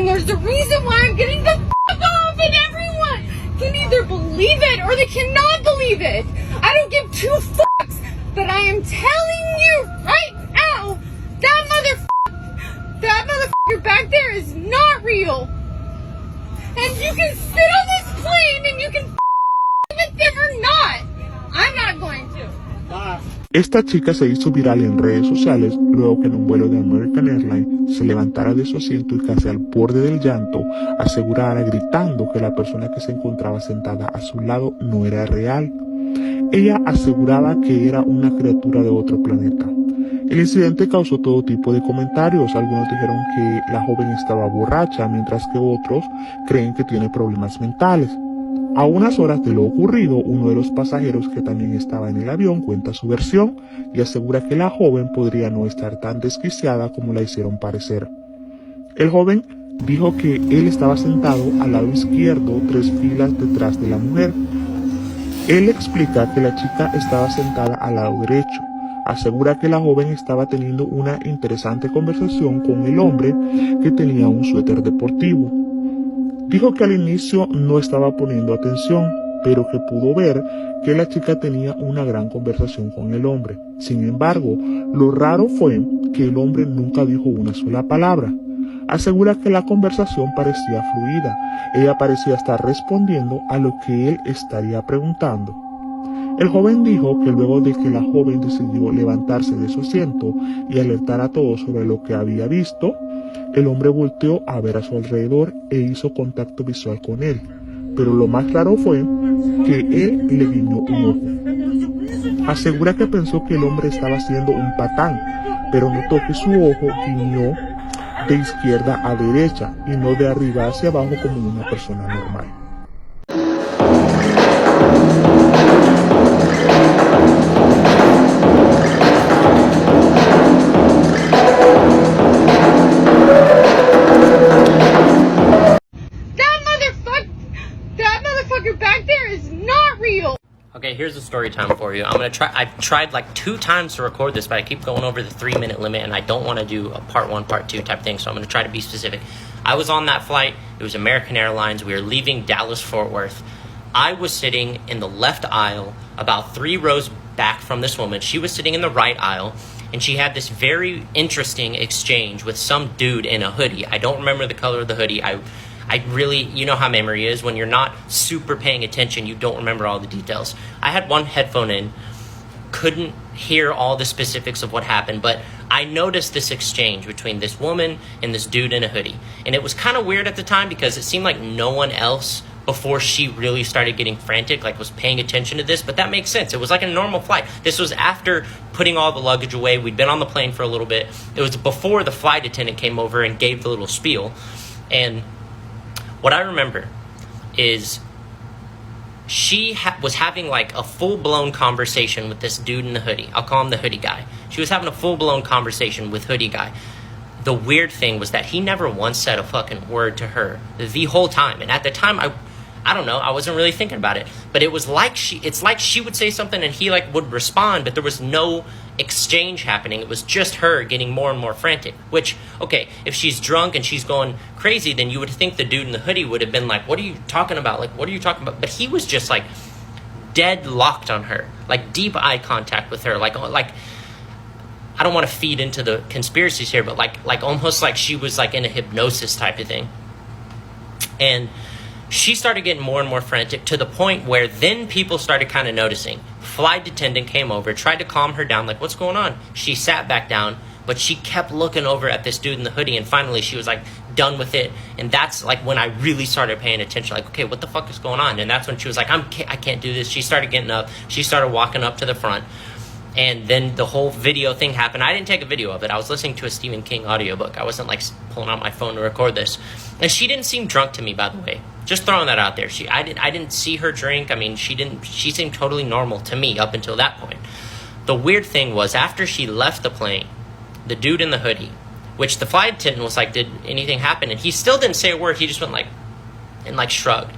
And there's a reason why I'm getting the fuck off, and everyone can either believe it or they cannot believe it. I don't give two fucks, but I am telling you right now, that motherfucker back there is not real. And you can sit on this plane and you can if they're not. I'm not going to. Esta chica se hizo viral en redes sociales luego que en un vuelo de American Airlines se levantara de su asiento y casi al borde del llanto asegurara gritando que la persona que se encontraba sentada a su lado no era real. Ella aseguraba que era una criatura de otro planeta. El incidente causó todo tipo de comentarios. Algunos dijeron que la joven estaba borracha, mientras que otros creen que tiene problemas mentales. A unas horas de lo ocurrido, uno de los pasajeros que también estaba en el avión cuenta su versión y asegura que la joven podría no estar tan desquiciada como la hicieron parecer. El joven dijo que él estaba sentado al lado izquierdo, 3 filas detrás de la mujer. Él explica que la chica estaba sentada al lado derecho. Asegura que la joven estaba teniendo una interesante conversación con el hombre que tenía un suéter deportivo. Dijo que al inicio no estaba poniendo atención, pero que pudo ver que la chica tenía una gran conversación con el hombre. Sin embargo, lo raro fue que el hombre nunca dijo una sola palabra. Asegura que la conversación parecía fluida. Ella parecía estar respondiendo a lo que él estaría preguntando. El joven dijo que luego de que la joven decidió levantarse de su asiento y alertar a todos sobre lo que había visto, el hombre volteó a ver a su alrededor e hizo contacto visual con él. Pero lo más claro fue que él le guiñó un ojo. Asegura que pensó que el hombre estaba haciendo un patán, pero notó que su ojo guiñó de izquierda a derecha y no de arriba hacia abajo como una persona normal. Okay, here's the story time for you. I've tried like 2 times to record this, but I keep going over the 3-minute limit, and I don't want to do a part 1, part 2 type thing, so I'm going to try to be specific. I was on that flight. It was American Airlines. We were leaving Dallas-Fort Worth. I was sitting in the left aisle, about 3 rows back from this woman. She was sitting in the right aisle, and she had this very interesting exchange with some dude in a hoodie. I don't remember the color of the hoodie. I really, you know how memory is. When you're not super paying attention, you don't remember all the details. I had one headphone in, couldn't hear all the specifics of what happened, but I noticed this exchange between this woman and this dude in a hoodie. And it was kind of weird at the time because it seemed like no one else before she really started getting frantic, like was paying attention to this, but that makes sense. It was like a normal flight. This was after putting all the luggage away. We'd been on the plane for a little bit. It was before the flight attendant came over and gave the little spiel. And what I remember is she was having like a full-blown conversation with this dude in the hoodie. I'll call him the hoodie guy. She was having a full-blown conversation with hoodie guy. The weird thing was that he never once said a fucking word to her the whole time. And at the time, I don't know, I wasn't really thinking about it. But it's like she would say something and he like would respond, but there was no exchange happening. It was just her getting more and more frantic. Which, okay, if she's drunk and she's going crazy, then you would think the dude in the hoodie would have been like, what are you talking about? Like, what are you talking about? But he was just like dead locked on her, like deep eye contact with her, like I don't want to feed into the conspiracies here, but like almost like she was like in a hypnosis type of thing. And she started getting more and more frantic to the point where then people started kind of noticing. Flight attendant came over, tried to calm her down, like, what's going on? She sat back down, but she kept looking over at this dude in the hoodie, and finally she was like done with it. And that's like when I really started paying attention, like, okay, what the fuck is going on? And that's when she was like, I can't do this. She started getting up. She started walking up to the front. And then the whole video thing happened. I didn't take a video of it. I was listening to a Stephen King audiobook. I wasn't like pulling out my phone to record this. And she didn't seem drunk to me, by the way. Just throwing that out there. I didn't see her drink. I mean, she seemed totally normal to me up until that point. The weird thing was after she left the plane, the dude in the hoodie, which the flight attendant was like, did anything happen? And he still didn't say a word. He just went like, and like shrugged.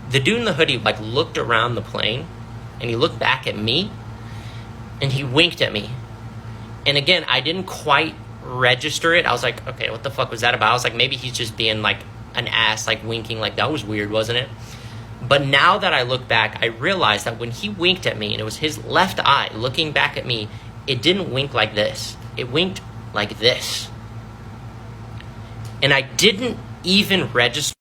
The dude in the hoodie like looked around the plane and he looked back at me and he winked at me. And again, I didn't quite register it. I was like, okay, what the fuck was that about? I was like, maybe he's just being like an ass, like winking. Like, that was weird, wasn't it? But now that I look back, I realized that when he winked at me, and it was his left eye looking back at me, it didn't wink like this. It winked like this. And I didn't even register